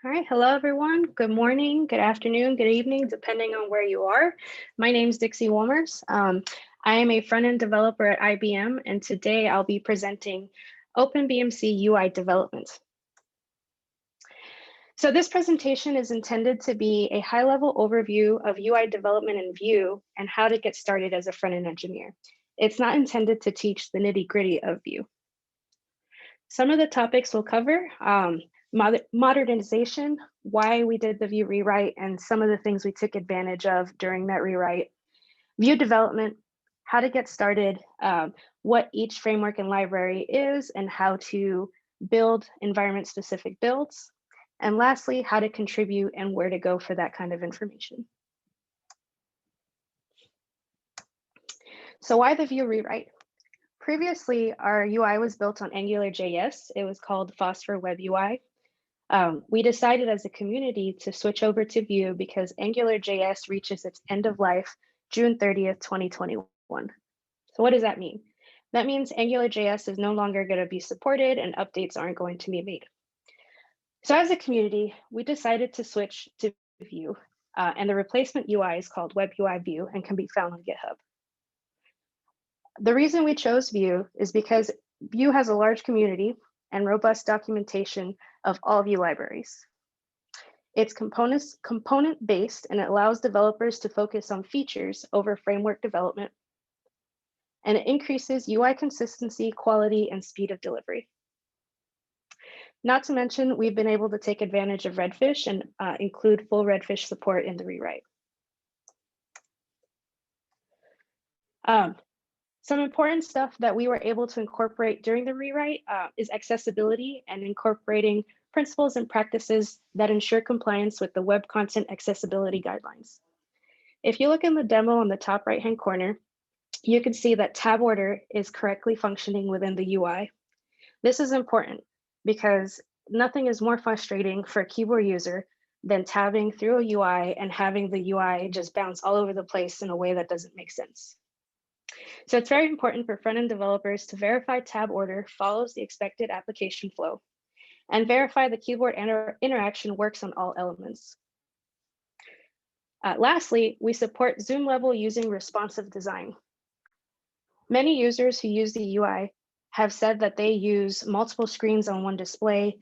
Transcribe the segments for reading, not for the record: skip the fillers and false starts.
All right, hello everyone. Good morning, good afternoon, good evening, depending on where you are. My name is Dixie Wolmers. I am a front-end developer at IBM, and today I'll be presenting OpenBMC UI development. So this presentation is intended to be a high-level overview of UI development in Vue and how to get started as a front-end engineer. It's not intended to teach the nitty-gritty of Vue. Some of the topics we'll cover, modernization, why we did the Vue rewrite, and some of the things we took advantage of during that rewrite. Vue development, how to get started, what each framework and library is, and how to build environment-specific builds. And lastly, how to contribute and where to go for that kind of information. So why the Vue rewrite? Previously, our UI was built on Angular.JS. It was called Phosphor-WebUI. We decided as a community to switch over to Vue because Angular.js reaches its end of life June 30th, 2021. So what does that mean? That means Angular.js is no longer going to be supported and updates aren't going to be made. So as a community, we decided to switch to Vue, and the replacement UI is called WebUI Vue and can be found on GitHub. The reason we chose Vue is because Vue has a large community and robust documentation of all Vue libraries. It's component-based and it allows developers to focus on features over framework development. And it increases UI consistency, quality, and speed of delivery. Not to mention, we've been able to take advantage of Redfish and include full Redfish support in the rewrite. Some important stuff that we were able to incorporate during the rewrite is accessibility and incorporating principles and practices that ensure compliance with the Web Content Accessibility Guidelines. If you look in the demo on the top right-hand corner, you can see that tab order is correctly functioning within the UI. This is important because nothing is more frustrating for a keyboard user than tabbing through a UI and having the UI just bounce all over the place in a way that doesn't make sense. So it's very important for front-end developers to verify tab order follows the expected application flow and verify the keyboard interaction works on all elements. Lastly, we support zoom level using responsive design. Many users who use the UI have said that they use multiple screens on one display.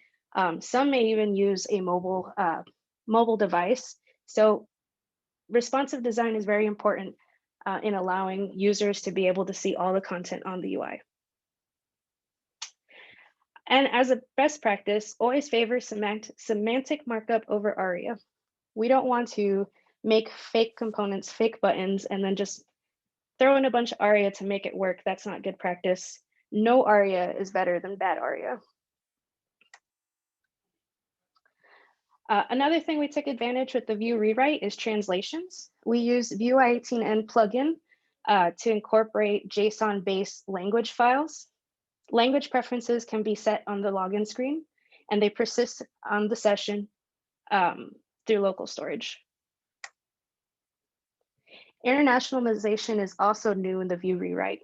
Some may even use a mobile device. So responsive design is very important in allowing users to be able to see all the content on the UI. And as a best practice, always favor semantic markup over ARIA. We don't want to make fake components, fake buttons, and then just throw in a bunch of ARIA to make it work. That's not good practice. No ARIA is better than bad ARIA. Another thing we took advantage with the Vue rewrite is translations. We use Vue I18N plugin to incorporate JSON-based language files. Language preferences can be set on the login screen, and they persist on the session through local storage. Internationalization is also new in the Vue rewrite.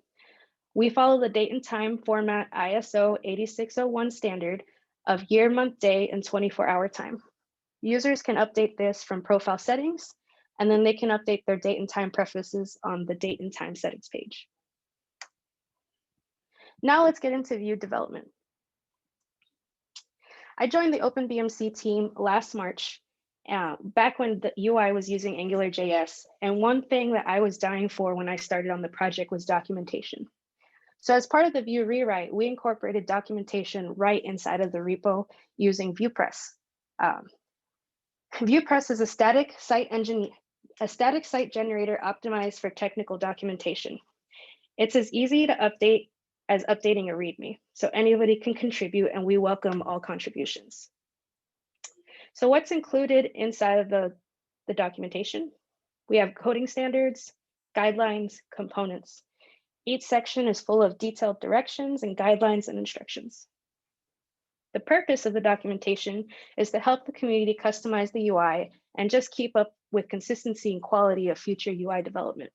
We follow the date and time format ISO 8601 standard of year, month, day, and 24-hour time. Users can update this from profile settings, and then they can update their date and time preferences on the date and time settings page. Now let's get into Vue development. I joined the OpenBMC team last March, back when the UI was using Angular.js. And one thing that I was dying for when I started on the project was documentation. So as part of the Vue rewrite, we incorporated documentation right inside of the repo using VuePress. VuePress is a static site generator optimized for technical documentation. It's as easy to update as updating a README. So anybody can contribute and we welcome all contributions. So what's included inside of the documentation? We have coding standards, guidelines, components. Each section is full of detailed directions and guidelines and instructions. The purpose of the documentation is to help the community customize the UI and just keep up with consistency and quality of future UI development.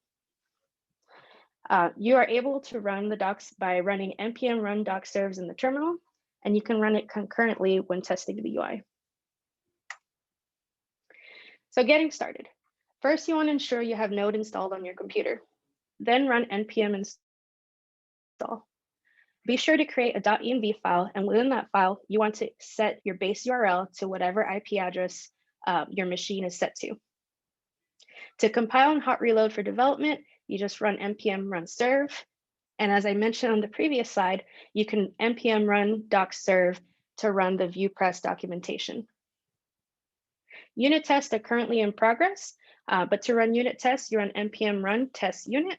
You are able to run the docs by running npm run doc serves in the terminal, and you can run it concurrently when testing the UI. So getting started. First, you want to ensure you have Node installed on your computer. Then run npm install. Be sure to create a .env file, and within that file, you want to set your base URL to whatever IP address your machine is set to. To compile and hot reload for development, you just run npm run serve. And as I mentioned on the previous slide, you can npm run doc serve to run the Vue press documentation. Unit tests are currently in progress, but to run unit tests, you run npm run test unit.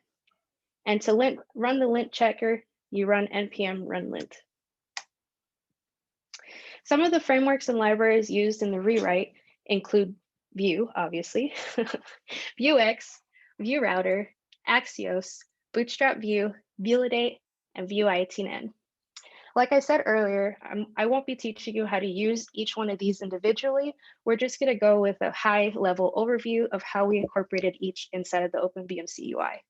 And to run the lint checker, you run npm run lint. Some of the frameworks and libraries used in the rewrite include Vue, obviously, Vuex, Vue Router, Axios, Bootstrap Vue, Validate, and Vue I18N. Like I said earlier, I won't be teaching you how to use each one of these individually. We're just going to go with a high-level overview of how we incorporated each inside of the OpenBMC UI.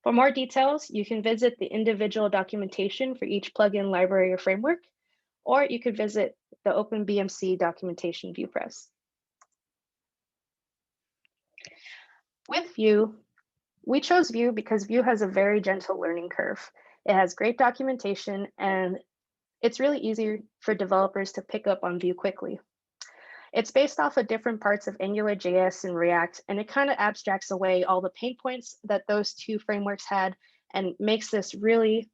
For more details, you can visit the individual documentation for each plugin, library, or framework, or you could visit the OpenBMC documentation Vue Press. With Vue, we chose Vue because Vue has a very gentle learning curve. It has great documentation, and it's really easy for developers to pick up on Vue quickly. It's based off of different parts of Angular.JS and React, and it kind of abstracts away all the pain points that those two frameworks had and makes this really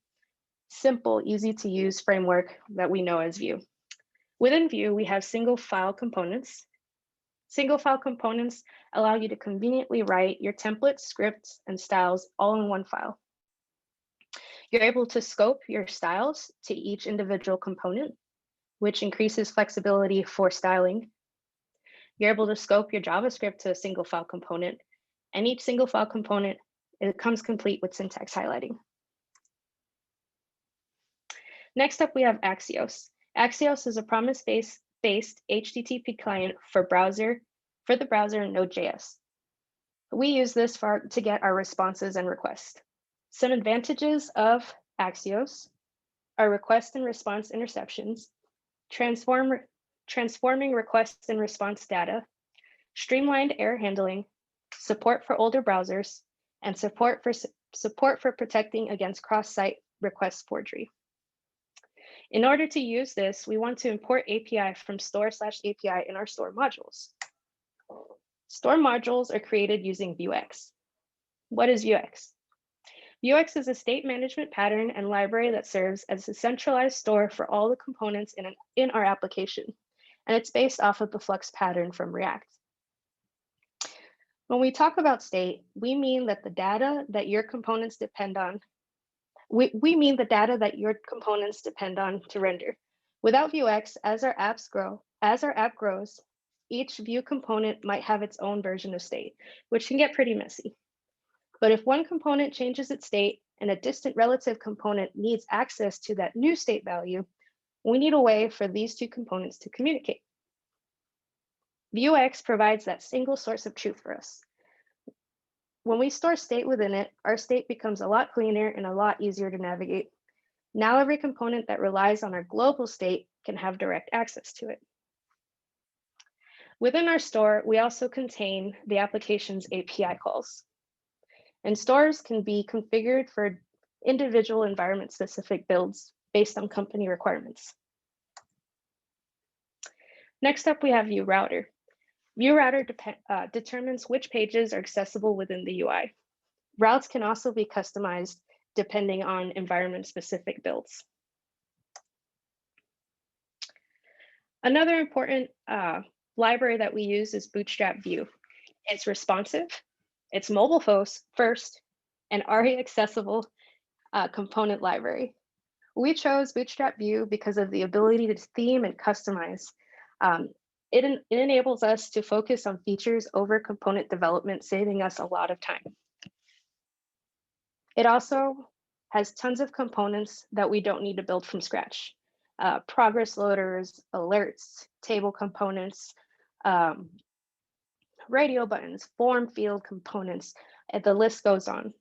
simple, easy to use framework that we know as Vue. Within Vue, we have single file components. Single file components allow you to conveniently write your templates, scripts, and styles all in one file. You're able to scope your styles to each individual component, which increases flexibility for styling. You're able to scope your JavaScript to a single file component, and each single file component, it comes complete with syntax highlighting. Next up, we have Axios. Axios is a promise-based HTTP client for the browser in Node.js. We use this to get our responses and requests. Some advantages of Axios are request and response interceptions, transforming requests and response data, streamlined error handling, support for older browsers, and support for protecting against cross-site request forgery. In order to use this, we want to import API from store/API in our store modules. Store modules are created using Vuex. What is Vuex? Vuex is a state management pattern and library that serves as a centralized store for all the components in our application, and it's based off of the Flux pattern from React. When we talk about state, we mean that the data that your components depend on to render. Without Vuex, as our app grows, each Vue component might have its own version of state, which can get pretty messy. But if one component changes its state and a distant relative component needs access to that new state value, we need a way for these two components to communicate. Vuex provides that single source of truth for us. When we store state within it, our state becomes a lot cleaner and a lot easier to navigate. Now every component that relies on our global state can have direct access to it. Within our store, we also contain the application's API calls. And stores can be configured for individual environment-specific builds based on company requirements. Next up, we have Vue Router. Vue Router determines which pages are accessible within the UI. Routes can also be customized depending on environment-specific builds. Another important library that we use is Bootstrap Vue. It's responsive, it's mobile first, and ARIA accessible component library. We chose Bootstrap Vue because of the ability to theme and customize. It enables us to focus on features over component development, saving us a lot of time. It also has tons of components that we don't need to build from scratch. Progress loaders, alerts, table components, radio buttons, form field components, and the list goes on.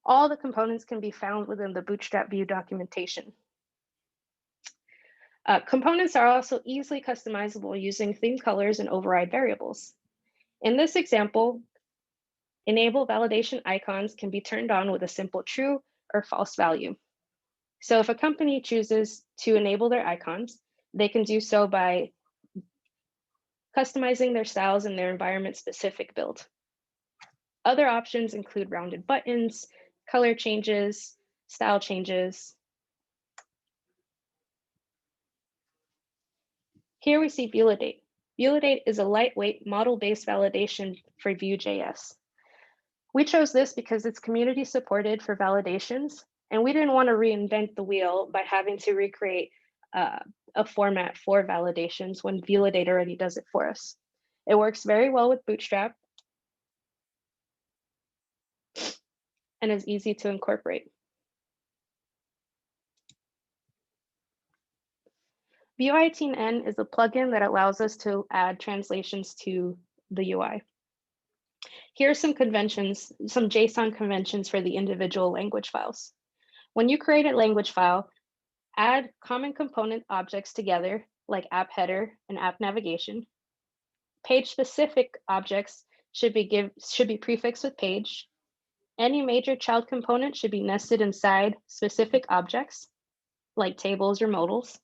All the components can be found within the Bootstrap Vue documentation. Components are also easily customizable using theme colors and override variables. In this example, enable validation icons can be turned on with a simple true or false value. So if a company chooses to enable their icons, they can do so by customizing their styles in their environment-specific build. Other options include rounded buttons, color changes, style changes. Here we see Validate. Validate is a lightweight model-based validation for Vue.js. We chose this because it's community supported for validations, and we didn't want to reinvent the wheel by having to recreate a format for validations when Validate already does it for us. It works very well with Bootstrap and is easy to incorporate. Vue 18N is a plugin that allows us to add translations to the UI. Here are some conventions, some JSON conventions for the individual language files. When you create a language file, add common component objects together, like app header and app navigation. Page-specific objects should be prefixed with page. Any major child component should be nested inside specific objects, like tables or modals.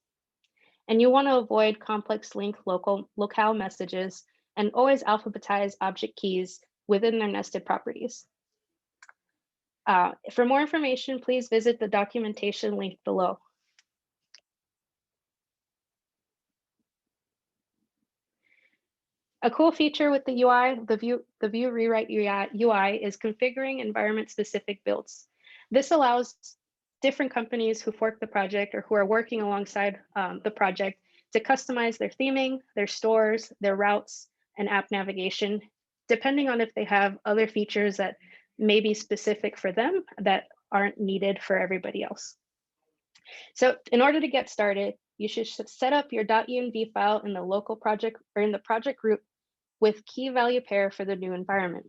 And you want to avoid complex link locale messages and always alphabetize object keys within their nested properties. For more information, please visit the documentation link below. A cool feature with the UI, the Vue Rewrite UI is configuring environment-specific builds. This allows different companies who fork the project or who are working alongside the project to customize their theming, their stores, their routes, and app navigation, depending on if they have other features that may be specific for them that aren't needed for everybody else. So in order to get started, you should set up your .env file in the local project or in the project group with key value pair for the new environment.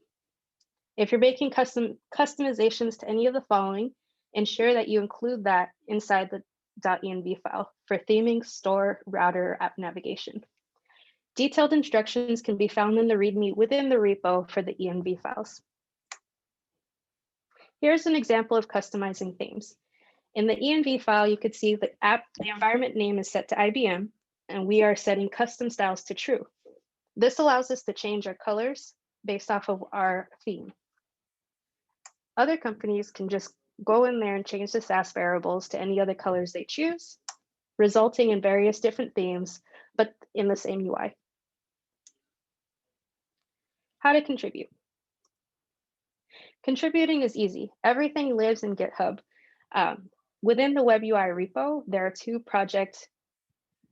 If you're making customizations to any of the following, ensure that you include that inside the .env file for theming, store, router, or app navigation. Detailed instructions can be found in the README within the repo for the env files. Here's an example of customizing themes. In the env file, you could see the environment name is set to IBM, and we are setting custom styles to true. This allows us to change our colors based off of our theme. Other companies can just go in there and change the Sass variables to any other colors they choose, resulting in various different themes, but in the same UI. How to contribute. Contributing is easy. Everything lives in GitHub. Within the WebUI repo, there are two project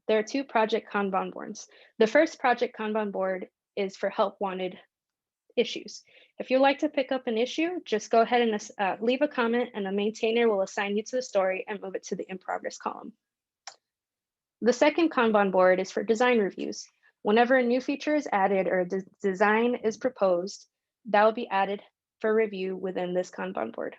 Kanban boards. The first project Kanban board is for help wanted issues. If you'd like to pick up an issue, just go ahead and leave a comment and a maintainer will assign you to the story and move it to the in progress column. The second Kanban board is for design reviews. Whenever a new feature is added or a design is proposed, that will be added for review within this Kanban board.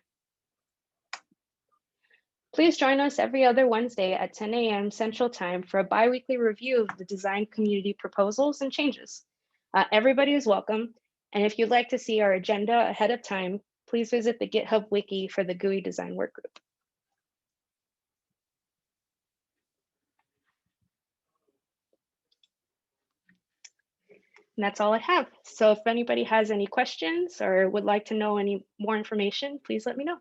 Please join us every other Wednesday at 10 a.m. Central Time for a bi-weekly review of the design community proposals and changes. Everybody is welcome. And if you'd like to see our agenda ahead of time, please visit the GitHub wiki for the GUI design workgroup. And that's all I have. So if anybody has any questions or would like to know any more information, please let me know.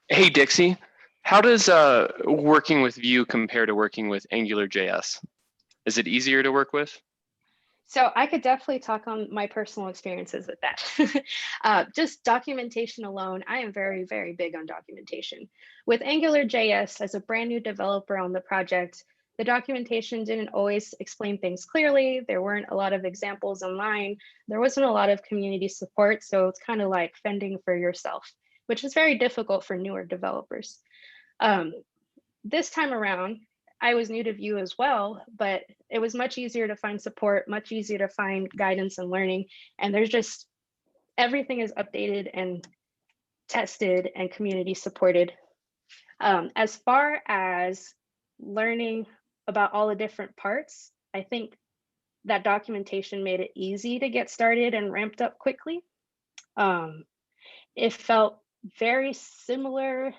Hey, Dixie, how does working with Vue compare to working with Angular.JS? Is it easier to work with? So I could definitely talk on my personal experiences with that. Just documentation alone, I am very, very big on documentation. With Angular.JS, as a brand new developer on the project, the documentation didn't always explain things clearly. There weren't a lot of examples online. There wasn't a lot of community support. So it's kind of like fending for yourself, which is very difficult for newer developers. This time around, I was new to Vue as well, but it was much easier to find support, much easier to find guidance and learning. And there's just, everything is updated and tested and community supported. As far as learning about all the different parts, I think that documentation made it easy to get started and ramped up quickly. It felt very similar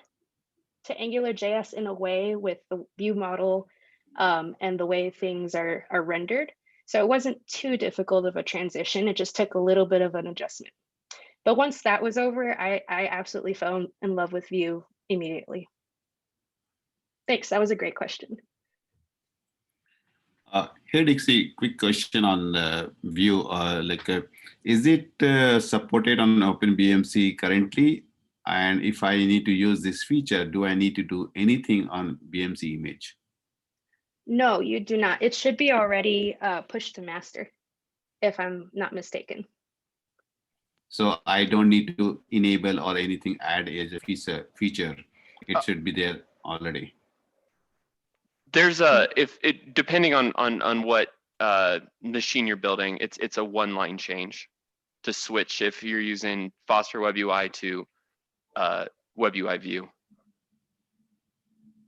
to AngularJS in a way with the view model and the way things are rendered. So it wasn't too difficult of a transition. It just took a little bit of an adjustment. But once that was over, I absolutely fell in love with Vue immediately. Thanks, that was a great question. Here, Dixie, quick question on Vue. Is it supported on OpenBMC currently? And if I need to use this feature, do I need to do anything on BMC image? No, you do not. It should be already pushed to master, if I'm not mistaken. So I don't need to enable or anything, add as a feature. It should be there already. There's depending on what machine you're building, it's a one-line change to switch if you're using Phosphor-WebUI to WebUI Vue.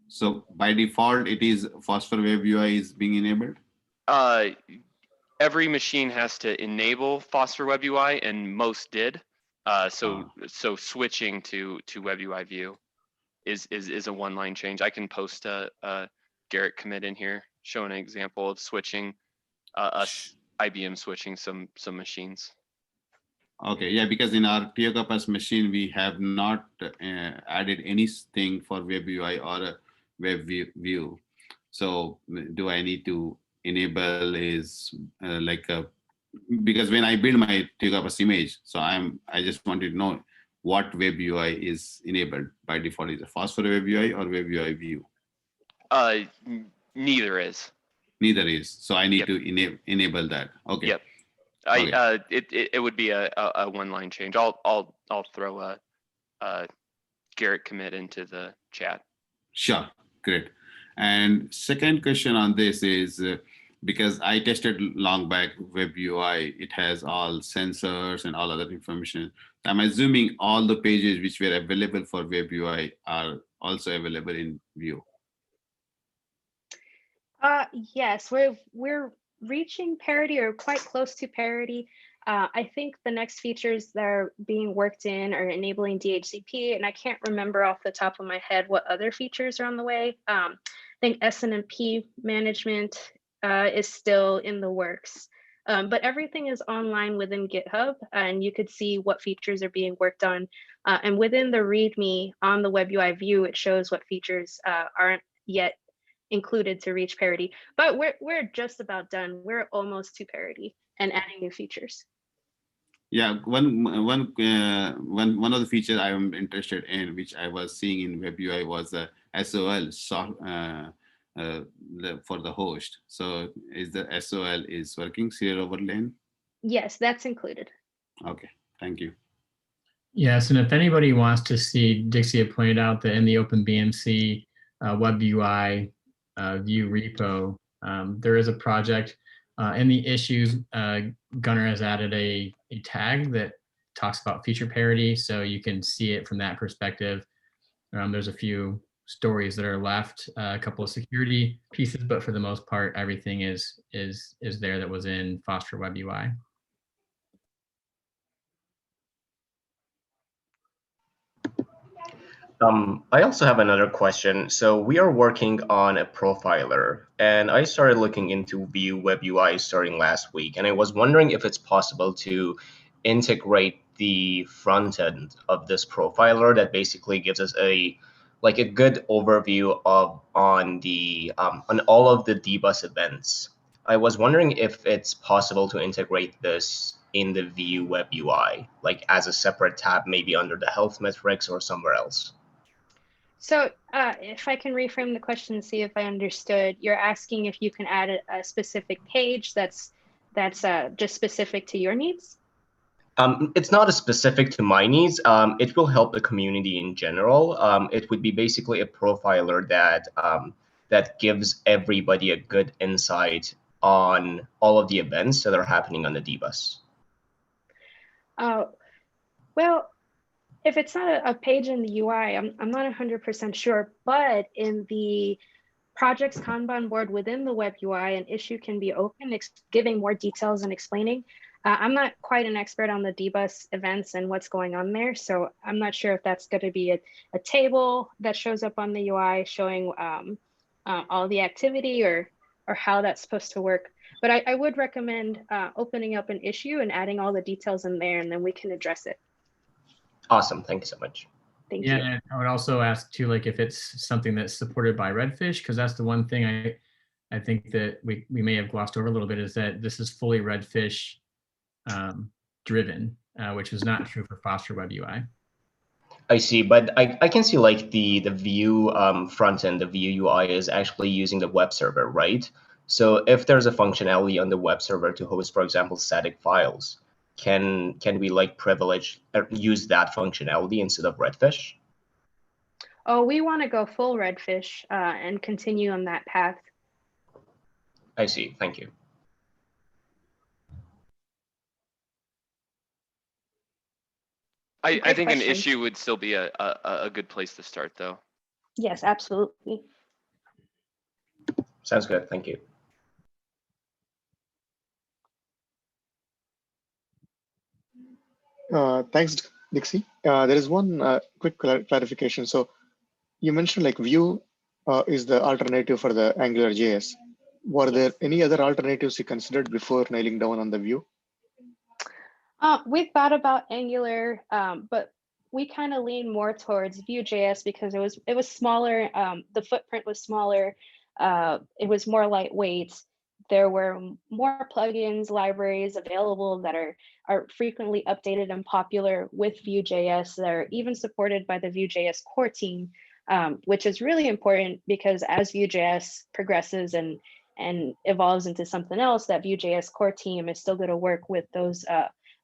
So by default, it is Phosphor-WebUI is being enabled? Every machine has to enable Phosphor-WebUI, and most did. So switching to WebUI Vue is a one-line change. I can post a Garrett commit in here showing an example of switching IBM switching some machines. Okay, yeah, because in our Teokapas machine, we have not added anything for WebUI or WebView. So do I need to enable because when I build my Teokapas image, so I just wanted to know what WebUI is enabled by default. Is it Phosphor-WebUI or WebUI View? Neither is. Neither is. So I need to enable that. Okay. Yep. It would be a one-line change. I'll throw a Garrett commit into the chat. Sure, great. And second question on this is because I tested long back WebUI, it has all sensors and all other information. I'm assuming all the pages which were available for WebUI are also available in Vue. Yes, we're reaching parity or quite close to parity. I think the next features that are being worked in are enabling DHCP, and I can't remember off the top of my head what other features are on the way. I think SNMP management is still in the works, but everything is online within GitHub, and you could see what features are being worked on. And within the README on the WebUI View, it shows what features aren't yet included to reach parity, but we're just about done. We're almost to parity and adding new features. Yeah, one of the features I am interested in, which I was seeing in WebUI, was the SOL for the host. So is the SOL is working, serial over lane? Yes, that's included. Okay, thank you. Yes, and if anybody wants to see, Dixie had pointed out that in the OpenBMC WebUI Vue repo, there is a project. In the issues, Gunnar has added a tag that talks about feature parity, so you can see it from that perspective. There's a few stories that are left, a couple of security pieces, but for the most part, everything is there that was in Phosphor-WebUI. I also have another question. So we are working on a profiler, and I started looking into Vue WebUI starting last week, and I was wondering if it's possible to integrate the front end of this profiler that basically gives us a good overview on all of the dbus events. I was wondering if it's possible to integrate this in the Vue WebUI, like as a separate tab, maybe under the health metrics or somewhere else. So if I can reframe the question and see if I understood, you're asking if you can add a specific page that's just specific to your needs? It's not specific to my needs. It will help the community in general. It would be basically a profiler that gives everybody a good insight on all of the events that are happening on the dbus. Well, If it's not a page in the UI, I'm not 100% sure, but in the project's Kanban board within the web UI, an issue can be open, giving more details and explaining. I'm not quite an expert on the dbus events and what's going on there, so I'm not sure if that's going to be a table that shows up on the UI showing all the activity or how that's supposed to work. But I would recommend opening up an issue and adding all the details in there, and then we can address it. Awesome. Thank you so much. Thank you. And I would also ask too, like if it's something that's supported by Redfish, because that's the one thing I think that we may have glossed over a little bit, is that this is fully Redfish driven, which is not true for Phosphor-WebUI. I see, but I can see like the Vue front end, the Vue UI is actually using the web server, right? So if there's a functionality on the web server to host, for example, static files, can we like privilege use that functionality instead of Redfish? Oh, we want to go full Redfish and continue on that path. I see. Thank you. I think an question. issue would still be a good place to start, though. Yes, absolutely. Sounds good. Thank you. Thanks, Dixie. There is one quick clarification. So you mentioned like Vue is the alternative for the Angular.JS. Were there any other alternatives you considered before nailing down on the Vue? We've thought about Angular, but we kind of lean more towards Vue.js because it was smaller. The footprint was smaller. It was more lightweight. There were more plugins, libraries available that are frequently updated and popular with Vue.js. They're even supported by the Vue.js core team, which is really important because as Vue.js progresses and evolves into something else, that Vue.js core team is still going to work with those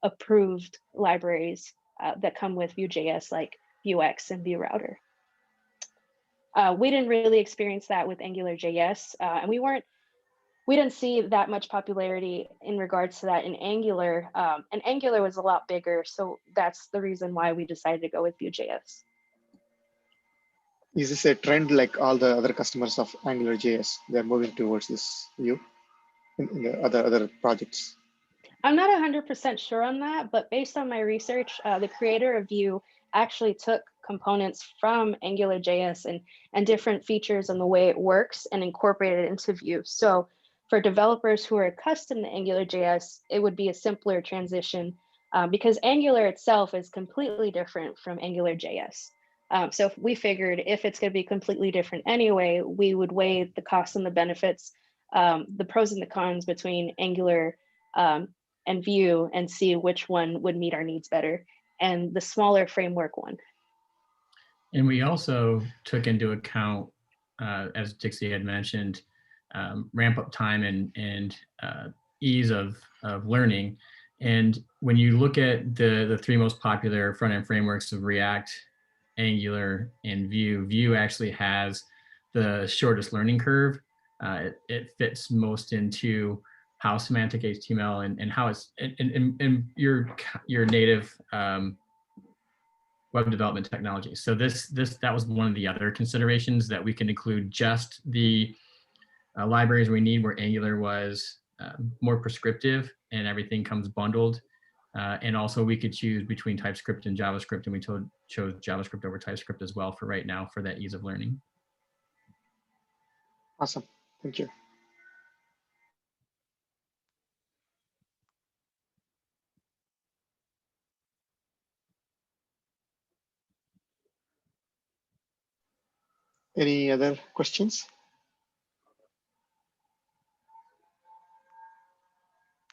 approved libraries that come with Vue.js like Vuex and Vue Router. We didn't really experience that with Angular.js, and we didn't see that much popularity in regards to that in Angular, and Angular was a lot bigger, so that's the reason why we decided to go with Vue.js. Is this a trend like all the other customers of Angular.js? They're moving towards this Vue in the other projects? I'm not 100% sure on that, but based on my research, the creator of Vue actually took components from Angular.js and different features and the way it works and incorporated it into Vue. So for developers who are accustomed to Angular.js, it would be a simpler transition because Angular itself is completely different from Angular.js. So we figured if it's going to be completely different anyway, we would weigh the costs and the benefits, the pros and the cons between Angular and Vue and see which one would meet our needs better, and the smaller framework one. And we also took into account, as Dixie had mentioned, ramp up time and ease of learning. And when you look at the three most popular front-end frameworks of React, Angular, and Vue, Vue actually has the shortest learning curve. It fits most into how semantic HTML and how it's in your native web development technology. So that was one of the other considerations, that we can include just the libraries we need, where Angular was more prescriptive and everything comes bundled. And also we could choose between TypeScript and JavaScript, and we chose JavaScript over TypeScript as well for right now for that ease of learning. Awesome, thank you. Any other questions?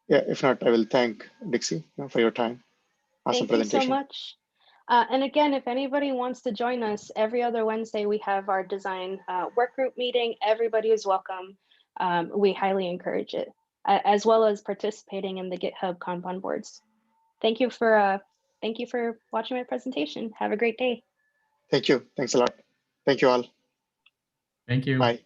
Yeah, if not, I will thank Dixie for your time. Awesome presentation. Thank you so much. And again, if anybody wants to join us, every other Wednesday we have our design work group meeting. Everybody is welcome. We highly encourage it, as well as participating in the GitHub Kanban boards. Thank you for watching my presentation. Have a great day. Thank you. Thanks a lot. Thank you all. Thank you. Bye.